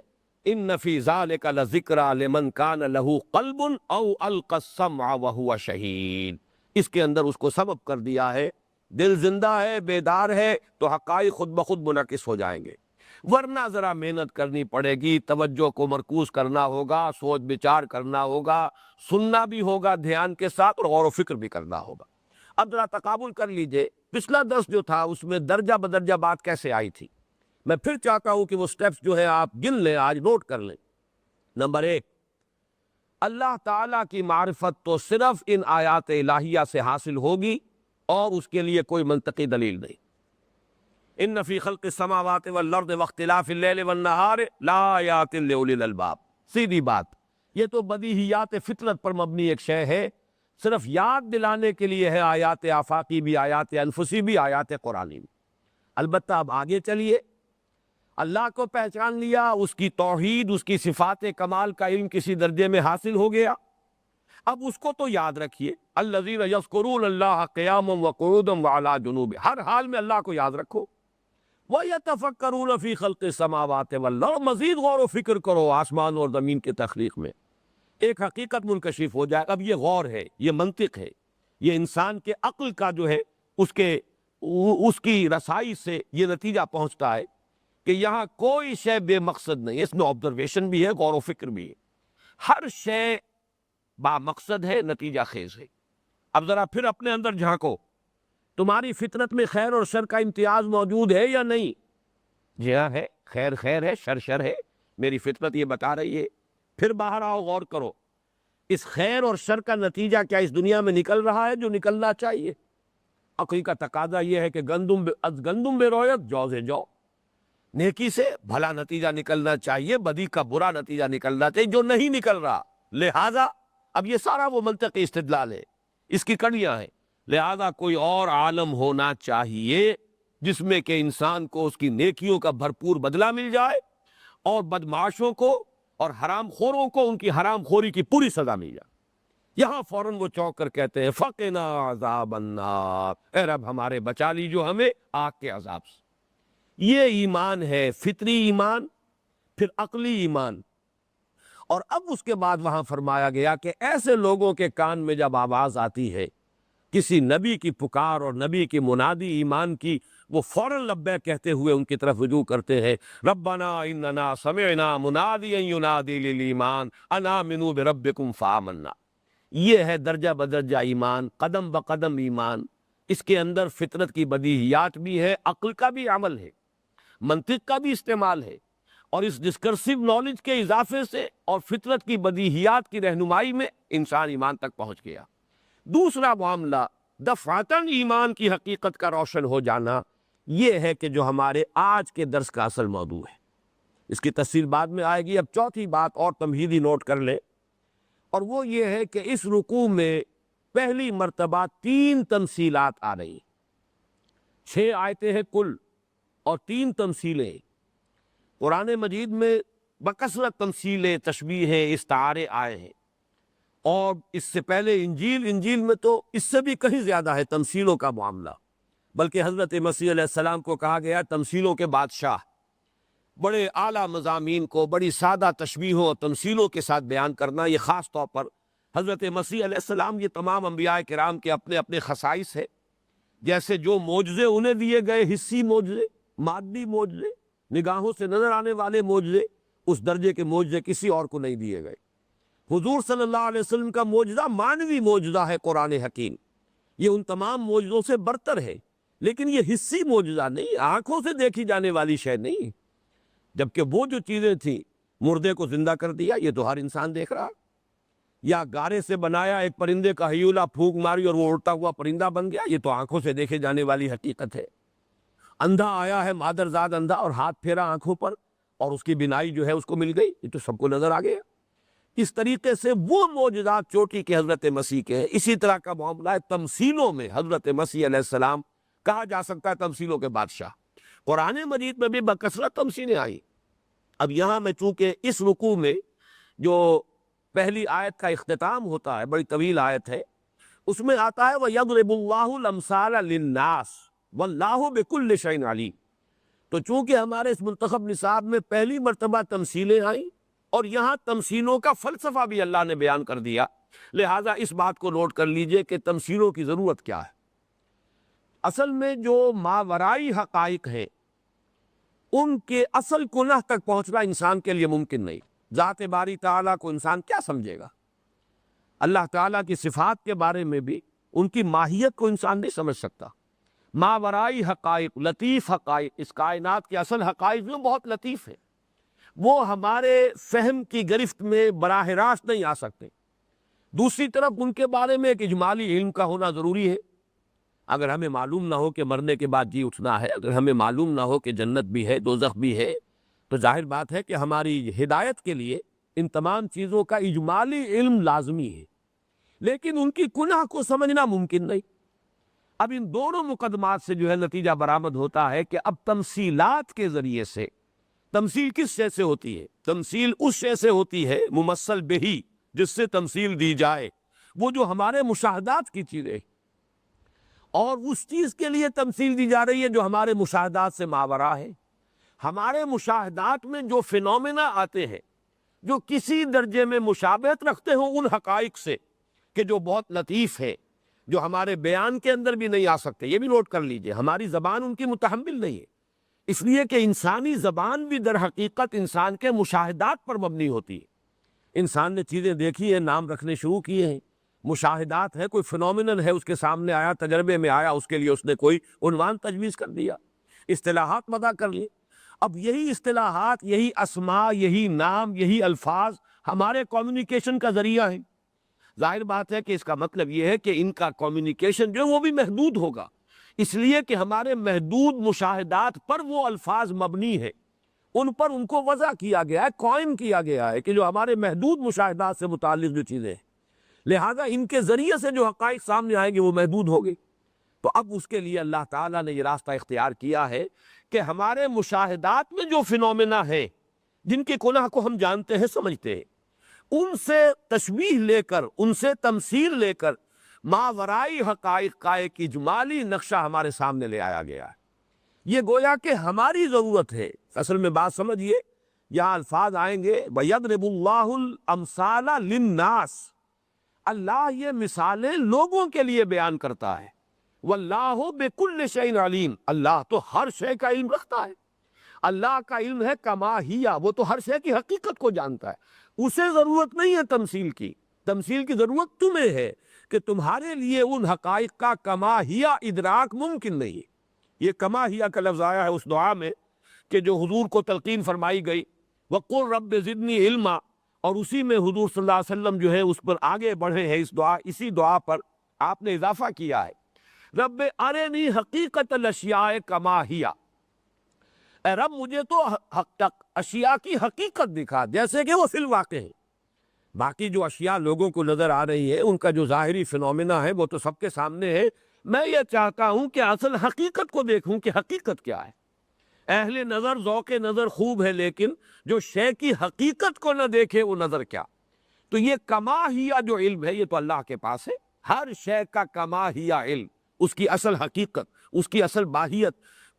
ان فی ذلک لذکریٰ لمن کان لہ قلب او القی السمع وہو شہید، اس کے اندر اس کو سبب کر دیا ہے. دل زندہ ہے، بیدار ہے، تو حقائق خود بخود منعکس ہو جائیں گے. ورنہ ذرا محنت کرنی پڑے گی، توجہ کو مرکوز کرنا ہوگا، سوچ بچار کرنا ہوگا، سننا بھی ہوگا دھیان کے ساتھ، اور غور و فکر بھی کرنا ہوگا. اب ذرا تقابل کر لیجئے، پچھلا درس جو تھا اس میں درجہ بدرجہ بات کیسے آئی تھی. میں پھر چاہتا ہوں کہ وہ سٹیپس جو ہے آپ گن لیں، آج نوٹ کر لیں. نمبر 1، اللہ تعالیٰ کی معرفت تو صرف ان آیات الہیہ سے حاصل ہوگی اور اس کے لیے کوئی منطقی دلیل نہیں. ان فی خلق السماوات والارض واختلاف اللیل والنہار لآیات لأولی الالباب، سیدھی بات. یہ تو بدیہیات فطرت پر مبنی ایک شے ہے، صرف یاد دلانے کے لیے ہے، آیات آفاقی بھی، آیات انفسی بھی، آیات قرآنی بھی. البتہ اب آگے چلیے، اللہ کو پہچان لیا، اس کی توحید، اس کی صفات کمال کا علم کسی درجے میں حاصل ہو گیا. اب اس کو تو یاد رکھیے، الذین یذکرون اللہ قیاما وقعودا وعلی جنوبہم، ہر حال میں اللہ کو یاد رکھو. وَيَتَفَكَّرُونَ فِي خَلْقِ السَّمَاوَاتِ وَالْأَرْضِ، مزید غور و فکر کرو آسمان اور زمین کی تخلیق میں. ایک حقیقت منکشف ہو جائے. اب یہ غور ہے، یہ منطق ہے، یہ انسان کے عقل کا جو ہے اس کی رسائی سے یہ نتیجہ پہنچتا ہے کہ یہاں کوئی شے بے مقصد نہیں. اس میں آبزرویشن بھی ہے، غور و فکر بھی ہے. ہر شے با مقصد ہے، نتیجہ خیز ہے. اب ذرا پھر اپنے اندر جھانکو، تمہاری فطرت میں خیر اور شر کا امتیاز موجود ہے یا نہیں؟ جی ہاں ہے، خیر خیر ہے، شر شر ہے، میری فطرت یہ بتا رہی ہے. پھر باہر آؤ، غور کرو، اس خیر اور شر کا نتیجہ کیا اس دنیا میں نکل رہا ہے جو نکلنا چاہیے؟ عقل کا تقاضا یہ ہے کہ گندم بے رویت جو سے جو، نیکی سے بھلا نتیجہ نکلنا چاہیے، بدی کا برا نتیجہ نکلنا چاہیے، جو نہیں نکل رہا. لہذا اب یہ سارا وہ منطقی استدلال ہے، اس کی کڑیاں ہیں. لہذا کوئی اور عالم ہونا چاہیے جس میں کہ انسان کو اس کی نیکیوں کا بھرپور بدلہ مل جائے، اور بدمعاشوں کو اور حرام خوروں کو ان کی حرام خوری کی پوری سزا مل جائے. یہاں فوراً وہ چونک کر کہتے ہیں فقنا عذاب النار، اے رب ہمارے بچا لیجو ہمیں آگ کے عذاب سے. یہ ایمان ہے، فطری ایمان، پھر عقلی ایمان. اور اب اس کے بعد وہاں فرمایا گیا کہ ایسے لوگوں کے کان میں جب آواز آتی ہے کسی نبی کی پکار اور نبی کی منادی ایمان کی، وہ فوراً لبیک کہتے ہوئے ان کی طرف رجوع کرتے ہیں. ربنا اننا سمعنا منادیا ینادی للایمان ان آمنوا بربکم فآمنا. یہ ہے درجہ بدرجہ ایمان، قدم بقدم ایمان. اس کے اندر فطرت کی بدیہیات بھی ہے، عقل کا بھی عمل ہے، منطق کا بھی استعمال ہے، اور اس ڈسکرسیو نالج کے اضافے سے اور فطرت کی بدیہیات کی رہنمائی میں انسان ایمان تک پہنچ گیا. دوسرا معاملہ دفعتاً ایمان کی حقیقت کا روشن ہو جانا، یہ ہے کہ جو ہمارے آج کے درس کا اصل موضوع ہے. اس کی تفصیل بعد میں آئے گی. اب چوتھی بات اور تمہیدی نوٹ کر لیں، اور وہ یہ ہے کہ اس رکوع میں پہلی مرتبہ 3 تمثیلات آ رہی ہیں. 6 آیتیں ہیں کل اور 3 تمثیلیں. قرآن مجید میں بکثرت تمثیلیں، تشبیہیں، استعارے آئے ہیں، اور اس سے پہلے انجیل میں تو اس سے بھی کہیں زیادہ ہے تمثیلوں کا معاملہ. بلکہ حضرت مسیح علیہ السلام کو کہا گیا تمثیلوں کے بادشاہ. بڑے اعلیٰ مضامین کو بڑی سادہ تشبیہوں اور تمثیلوں کے ساتھ بیان کرنا، یہ خاص طور پر حضرت مسیح علیہ السلام، یہ تمام انبیاء کرام کے اپنے اپنے خصائص ہے. جیسے جو معجزے انہیں دیے گئے، حسی معجزے، مادی معجزے، نگاہوں سے نظر آنے والے معجزے، اس درجے کے معجزے کسی اور کو نہیں دیے گئے. حضور صلی اللہ علیہ وسلم کا معجزہ مانوی معجزہ ہے قرآن حکیم، یہ ان تمام معجزوں سے برتر ہے. لیکن یہ حسی معجزہ نہیں، آنکھوں سے دیکھی جانے والی شے نہیں. جبکہ وہ جو چیزیں تھیں، مردے کو زندہ کر دیا، یہ تو ہر انسان دیکھ رہا. یا گارے سے بنایا ایک پرندے کا ہیولا، پھونک ماری اور وہ اڑتا ہوا پرندہ بن گیا، یہ تو آنکھوں سے دیکھے جانے والی حقیقت ہے. اندھا آیا ہے، مادرزاد اندھا، اور ہاتھ پھیرا آنکھوں پر اور اس کی بینائی جو ہے اس کو مل گئی، یہ تو سب کو نظر آ گیا. اس طریقے سے وہ معجزات چوٹی کے حضرت مسیح کے ہیں. اسی طرح کا معاملہ ہے تمثیلوں میں. حضرت مسیح علیہ السلام کہا جا سکتا ہے تمثیلوں کے بادشاہ. قرآن مجید میں بھی بکثرت تمثیلیں آئی. اب یہاں میں چونکہ اس رکوع میں جو پہلی آیت کا اختتام ہوتا ہے، بڑی طویل آیت ہے، اس میں آتا ہے وَيَضْرِبُ اللَّهُ الْأَمْثَالَ لِلنَّاسِ وَاللَّهُ بِكُلِّ شَيْءٍ عَلِيمٌ. تو چونکہ ہمارے اس منتخب نصاب میں پہلی مرتبہ تمثیلیں آئیں اور یہاں تمثیلوں کا فلسفہ بھی اللہ نے بیان کر دیا، لہٰذا اس بات کو نوٹ کر لیجئے کہ تمثیلوں کی ضرورت کیا ہے. اصل میں جو ماورائی حقائق ہیں ان کے اصل کنہ تک پہنچنا انسان کے لیے ممکن نہیں. ذات باری تعالیٰ کو انسان کیا سمجھے گا؟ اللہ تعالیٰ کی صفات کے بارے میں بھی ان کی ماہیت کو انسان نہیں سمجھ سکتا. ماورائی حقائق، لطیف حقائق، اس کائنات کے اصل حقائق جو بہت لطیف ہیں، وہ ہمارے فہم کی گرفت میں براہ راست نہیں آ سکتے. دوسری طرف ان کے بارے میں ایک اجمالی علم کا ہونا ضروری ہے. اگر ہمیں معلوم نہ ہو کہ مرنے کے بعد جی اٹھنا ہے، اگر ہمیں معلوم نہ ہو کہ جنت بھی ہے، دوزخ بھی ہے، تو ظاہر بات ہے کہ ہماری ہدایت کے لیے ان تمام چیزوں کا اجمالی علم لازمی ہے. لیکن ان کی کنہ کو سمجھنا ممکن نہیں. اب ان دونوں مقدمات سے جو ہے نتیجہ برآمد ہوتا ہے کہ اب تمثیلات کے ذریعے سے، تمثیل کس شے سے ہوتی ہے؟ تمثیل اس شے سے ہوتی ہے ممثل بہی، جس سے تمثیل دی جائے، وہ جو ہمارے مشاہدات کی چیزیں، اور اس چیز کے لیے تمثیل دی جا رہی ہے جو ہمارے مشاہدات سے ماورا ہے. ہمارے مشاہدات میں جو فینومینا آتے ہیں جو کسی درجے میں مشابہت رکھتے ہوں ان حقائق سے، کہ جو بہت لطیف ہے، جو ہمارے بیان کے اندر بھی نہیں آ سکتے. یہ بھی نوٹ کر لیجئے، ہماری زبان ان کی متحمل نہیں ہے، اس لیے کہ انسانی زبان بھی در حقیقت انسان کے مشاہدات پر مبنی ہوتی ہے. انسان نے چیزیں دیکھی ہیں، نام رکھنے شروع کیے ہیں، مشاہدات ہے، کوئی فینومینل ہے اس کے سامنے آیا، تجربے میں آیا، اس کے لیے اس نے کوئی عنوان تجویز کر دیا، اصطلاحات وضع کر لی. اب یہی اصطلاحات، یہی اسماء، یہی نام، یہی الفاظ ہمارے کمیونیکیشن کا ذریعہ ہیں. ظاہر بات ہے کہ اس کا مطلب یہ ہے کہ ان کا کمیونیکیشن جو ہے وہ بھی محدود ہوگا، اس لیے کہ ہمارے محدود مشاہدات پر وہ الفاظ مبنی ہے، ان پر ان کو وضع کیا گیا ہے، قائم کیا گیا ہے، کہ جو ہمارے محدود مشاہدات سے متعلق جو چیزیں ہیں، لہذا ان کے ذریعے سے جو حقائق سامنے آئیں گے وہ محدود ہوگی. تو اب اس کے لیے اللہ تعالیٰ نے یہ راستہ اختیار کیا ہے کہ ہمارے مشاہدات میں جو فینومینا ہے، جن کی کنہ کو ہم جانتے ہیں، سمجھتے ہیں، ان سے تشبیہ لے کر، ان سے تمثیل لے کر ماورائی حقائق کا ایک اجمالی نقشہ ہمارے سامنے لے آیا گیا ہے. یہ گویا کہ ہماری ضرورت ہے. اصل میں بات سمجھیے، یہاں الفاظ آئیں گے وَيَضْرِبُ اللَّهُ الْأَمْثَالَ لِلنَّاسِ، اللہ یہ مثالیں لوگوں کے لیے بیان کرتا ہے. وَاللَّهُ بِكُلِّ شَيْءٍ عَلِيمٌ، اللہ تو ہر شے کا علم رکھتا ہے. اللہ کا علم ہے کما ہیا، وہ تو ہر شے کی حقیقت کو جانتا ہے. اسے ضرورت نہیں ہے تمثیل کی، تمثیل کی ضرورت تمہیں ہے کہ تمہارے لیے ان حقائق کا کما ہیا ادراک ممکن نہیں ہے. یہ کما ہیا کا لفظ آیا ہے اس دعا میں کہ جو حضور کو تلقین فرمائی گئی، وَقُلْ رَبِّ زِدْنِي عِلْمًا، اور اسی میں حضور صلی اللہ علیہ وسلم جو ہے اس پر آگے بڑھے ہیں. اس دعا، اسی دعا پر آپ نے اضافہ کیا ہے. رب ارنی حقیقت الاشیاء کما ہی، اے رب مجھے تو اشیاء کی حقیقت دکھا جیسے کہ وہ فی الواقع ہے۔ باقی جو اشیاء لوگوں کو نظر آ رہی ہے ان کا جو ظاہری فنومینا ہے وہ تو سب کے سامنے ہے، میں یہ چاہتا ہوں کہ اصل حقیقت کو دیکھوں کہ حقیقت کیا ہے۔ اہل نظر ذوق نظر خوب ہے، لیکن جو شے کی حقیقت کو نہ دیکھے وہ نظر کیا۔ تو یہ کما ہیا جو علم ہے یہ تو اللہ کے پاس ہے، ہر شے کا کما ہیا علم، اس کی اصل حقیقت، اس کی اصل ماہیت،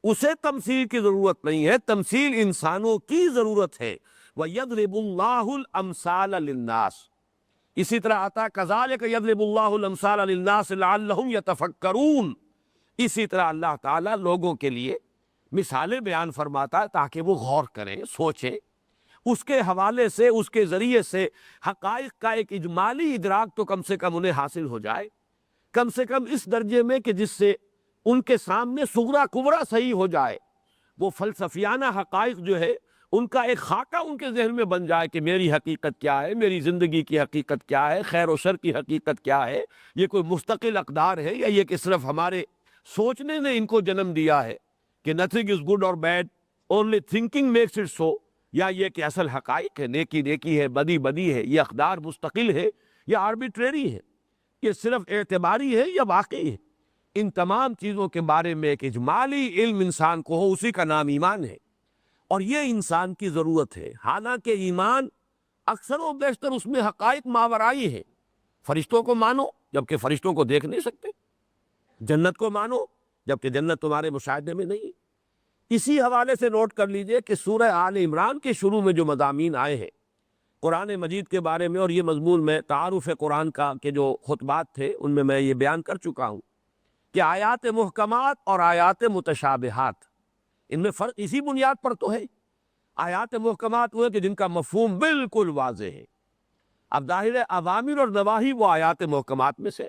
اسے تمثیل کی ضرورت نہیں ہے، تمثیل انسانوں کی ضرورت ہے۔ وَيَضْرِبُ اللَّهُ الْأَمْثَالَ لِلنَّاسِ، اسی طرح آتا كَذَلِكَ يَضْرِبُ اللَّهُ الْأَمْثَالَ لِلنَّاسِ لَعَلَّهُمْ يَتَفَكَّرُونَ، اسی طرح اللہ تعالیٰ لوگوں کے لیے مثالیں بیان فرماتا ہے تاکہ وہ غور کریں، سوچیں، اس کے حوالے سے، اس کے ذریعے سے حقائق کا ایک اجمالی ادراک تو کم سے کم انہیں حاصل ہو جائے، کم سے کم اس درجے میں کہ جس سے ان کے سامنے صغرا کبرا صحیح ہو جائے، وہ فلسفیانہ حقائق جو ہے ان کا ایک خاکہ ان کے ذہن میں بن جائے کہ میری حقیقت کیا ہے، میری زندگی کی حقیقت کیا ہے، خیر و شر کی حقیقت کیا ہے، یہ کوئی مستقل اقدار ہے یا یہ کہ صرف ہمارے سوچنے نے ان کو جنم دیا ہے کہ nothing is good or bad, only thinking makes it so، یا یہ کہ اصل حقائق ہے، نیکی نیکی ہے، بدی بدی ہے، یہ اقدار مستقل ہے یا آربیٹریری ہے، یہ صرف اعتباری ہے یا واقعی ہے۔ ان تمام چیزوں کے بارے میں ایک اجمالی علم انسان کو ہو، اسی کا نام ایمان ہے، اور یہ انسان کی ضرورت ہے۔ حالانکہ ایمان اکثر و بیشتر اس میں حقائق ماورائی ہے، فرشتوں کو مانو جبکہ فرشتوں کو دیکھ نہیں سکتے، جنت کو مانو جبکہ جنت تمہارے مشاہدے میں نہیں۔ اسی حوالے سے نوٹ کر لیجئے کہ سورہ آل عمران کے شروع میں جو مضامین آئے ہیں قرآن مجید کے بارے میں، اور یہ مضمون میں تعارف قرآن کا کے جو خطبات تھے ان میں یہ بیان کر چکا ہوں کہ آیات محکمات اور آیات متشابہات، ان میں فرق اسی بنیاد پر تو ہے۔ آیات محکمات وہ ہے کہ جن کا مفہوم بالکل واضح ہے۔ اب ظاہر ہے اوامر اور نواہی وہ آیات محکمات میں سے،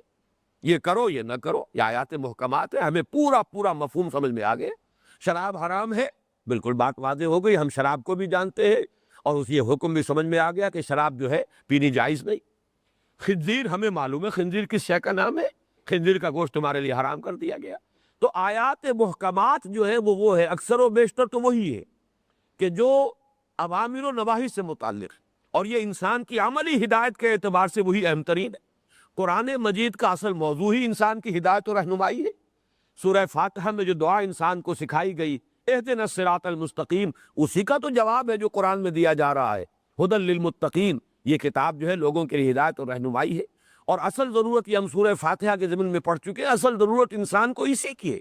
یہ کرو یہ نہ کرو، یہ آیات محکمات ہے، ہمیں پورا پورا مفہوم سمجھ میں آ گیا۔ شراب حرام ہے، بالکل بات واضح ہو گئی، ہم شراب کو بھی جانتے ہیں اور اس یہ حکم بھی سمجھ میں آ گیا کہ شراب جو ہے پینی جائز نہیں۔ خنزیر ہمیں معلوم ہے خنزیر کس شے کا نام ہے، خنزیر کا گوشت تمہارے لیے حرام کر دیا گیا۔ تو آیات محکمات جو ہے وہ ہے اکثر و بیشتر تو وہی ہے کہ جو اوامر و نواہی سے متعلق، اور یہ انسان کی عملی ہدایت کے اعتبار سے وہی اہم ترین ہے۔ قرآن مجید کا اصل موضوع ہی انسان کی ہدایت و رہنمائی ہے۔ سورہ فاتحہ میں جو دعا انسان کو سکھائی گئی، اہدنا الصراط المستقیم، اسی کا تو جواب ہے جو قرآن میں دیا جا رہا ہے۔ ھدی للمتقین، یہ کتاب جو ہے لوگوں کے لیے ہدایت اور رہنمائی ہے، اور اصل ضرورت یہ ہم سورہ فاتحہ کے ضمن میں پڑھ چکے ہیں، اصل ضرورت انسان کو اسی کی ہے۔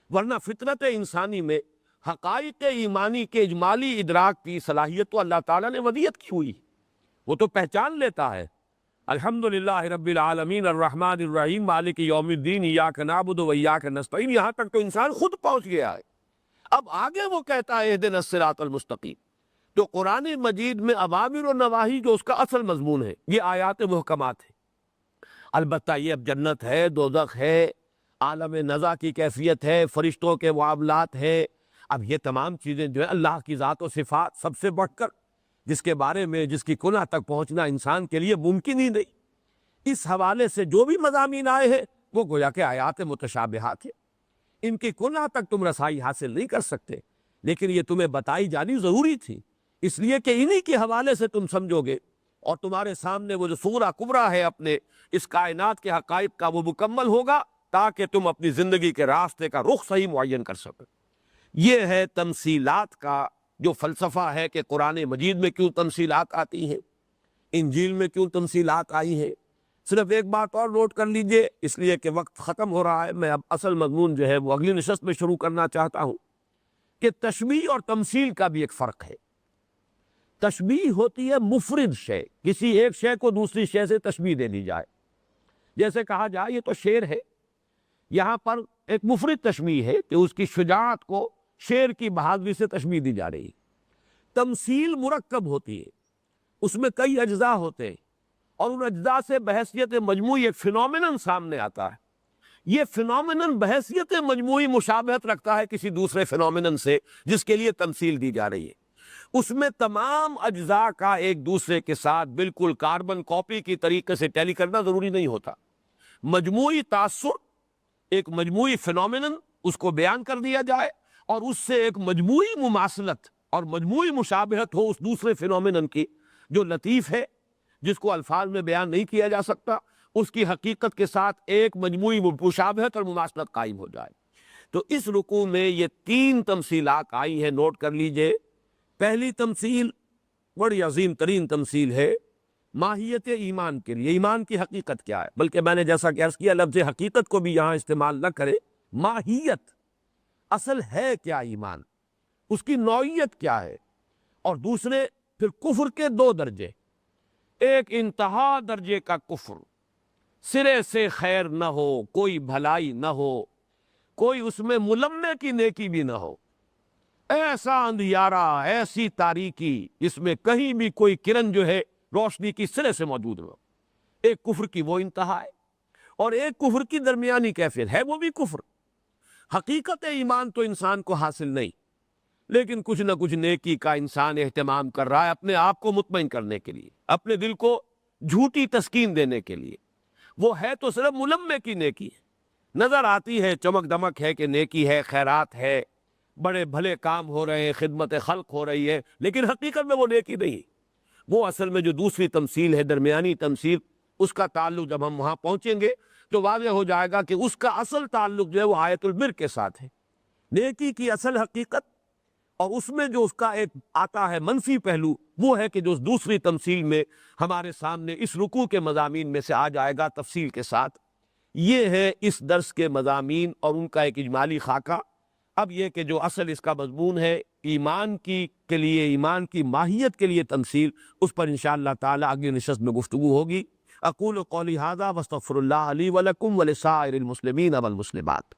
ورنہ فطرت انسانی میں حقائق ایمانی کے اجمالی ادراک کی صلاحیت تو اللہ تعالیٰ نے ودیت کی ہوئی، وہ تو پہچان لیتا ہے۔ الحمدللہ رب العالمین الرحمن الرحیم مالک یوم الدین ایاک نعبد و ایاک نستعین، یہاں تک تو انسان خود پہنچ گیا ہے۔ اب آگے وہ کہتا ہے اہدنا الصراط المستقیم۔ تو قرآن مجید میں اوامر و نواہی جو اس کا اصل مضمون ہے یہ آیات محکمات ہے۔ البتہ یہ اب جنت ہے، دوزخ ہے، عالم نزع کی کیفیت ہے، فرشتوں کے معاملات ہیں، اب یہ تمام چیزیں جو ہے اللہ کی ذات و صفات سب سے بڑھ کر جس کے بارے میں جس کی کنہ تک پہنچنا انسان کے لیے ممکن ہی نہیں، اس حوالے سے جو بھی مضامین آئے ہیں وہ گویا کہ آیات متشابہات ہیں، ان کی کنہ تک تم رسائی حاصل نہیں کر سکتے، لیکن یہ تمہیں بتائی جانی ضروری تھی، اس لیے کہ انہی کے حوالے سے تم سمجھو گے اور تمہارے سامنے وہ جو صغرا کبرا ہے اپنے اس کائنات کے حقائق کا وہ مکمل ہوگا، تاکہ تم اپنی زندگی کے راستے کا رخ صحیح معین کر سکو۔ یہ ہے تمثیلات کا جو فلسفہ ہے کہ قرآن مجید میں کیوں تمثیلات آتی ہیں، انجیل میں کیوں تمثیلات آئی ہیں۔ صرف ایک بات اور نوٹ کر لیجئے، اس لیے کہ وقت ختم ہو رہا ہے، میں اب اصل مضمون جو ہے وہ اگلی نشست میں شروع کرنا چاہتا ہوں کہ تشبیہ اور تمثیل کا بھی ایک فرق ہے۔ تشبیہ ہوتی ہے مفرد شے، کسی ایک شے کو دوسری شے سے تشبیہ دے دی جائے، جیسے کہا جائے یہ تو شیر ہے، یہاں پر ایک مفرد تشبیہ ہے کہ اس کی شجاعت کو شیر کی بہادری سے تشبیہ دی جا رہی ہے۔ تمثیل مرکب ہوتی ہے، اس میں کئی اجزاء ہوتے ہیں، اور ان اجزاء سے بحیثیت مجموعی ایک فنومینن سامنے آتا ہے۔ یہ فنومینن بحیثیت مجموعی مشابہت رکھتا ہے کسی دوسرے فنومینن سے جس کے لیے تمثیل دی جا رہی ہے۔ اس میں تمام اجزاء کا ایک دوسرے کے ساتھ بالکل کاربن کاپی کی طریقے سے ٹیلی کرنا ضروری نہیں ہوتا۔ مجموعی تاثر ایک مجموعی فینومینن اس کو بیان کر دیا جائے اور اس سے ایک مجموعی مماثلت اور مجموعی مشابہت ہو اس دوسرے فینومینن کی جو لطیف ہے، جس کو الفاظ میں بیان نہیں کیا جا سکتا، اس کی حقیقت کے ساتھ ایک مجموعی مشابہت اور مماثلت قائم ہو جائے۔ تو اس رکوع میں یہ 3 تمثیلات آئی ہیں، نوٹ کر لیجئے۔ پہلی تمثیل بڑی عظیم ترین تمثیل ہے ماہیت ایمان کے لیے، ایمان کی حقیقت کیا ہے، بلکہ میں نے جیسا کہ عرض کیا لفظ حقیقت کو بھی یہاں استعمال نہ کرے، ماہیت، اصل ہے کیا ایمان، اس کی نوعیت کیا ہے۔ اور دوسرے پھر کفر کے 2 درجے، ایک انتہا درجے کا کفر، سرے سے خیر نہ ہو، کوئی بھلائی نہ ہو، کوئی اس میں ملمح کی نیکی بھی نہ ہو، ایسا اندھیارا، ایسی تاریکی جس میں کہیں بھی کوئی کرن جو ہے روشنی کی سرے سے موجود ہو۔ ایک کفر کی وہ انتہا ہے، اور ایک کفر کی درمیانی کیفیت ہے، وہ بھی کفر۔ حقیقت ایمان تو انسان کو حاصل نہیں، لیکن کچھ نہ کچھ نیکی کا انسان اہتمام کر رہا ہے اپنے آپ کو مطمئن کرنے کے لیے، اپنے دل کو جھوٹی تسکین دینے کے لیے۔ وہ ہے تو صرف ملمح کی نیکی ہے، نظر آتی ہے، چمک دمک ہے کہ نیکی ہے، خیرات ہے، بڑے بھلے کام ہو رہے ہیں، خدمت خلق ہو رہی ہے، لیکن حقیقت میں وہ نیکی نہیں۔ وہ اصل میں جو دوسری تمثیل ہے، درمیانی تمثیل، اس کا تعلق جب ہم وہاں پہنچیں گے تو واضح ہو جائے گا کہ اس کا اصل تعلق جو ہے وہ آیت البر کے ساتھ ہے۔ نیکی کی اصل حقیقت، اور اس میں جو اس کا ایک آتا ہے منفی پہلو، وہ ہے کہ جو اس دوسری تمثیل میں ہمارے سامنے اس رکوع کے مضامین میں سے آ جائے گا تفصیل کے ساتھ۔ یہ ہے اس درس کے مضامین اور ان کا ایک اجمالی خاکہ۔ اب یہ کہ جو اصل اس کا مضمون ہے ایمان کے لیے، ایمان کی ماہیت کے لیے تمثیل، اس پر انشاءاللہ تعالی اگلی نشست میں گفتگو ہوگی۔ اقول قولی ھذا واستغفر اللہ لی ولکم ولسائر المسلمین والمسلمات۔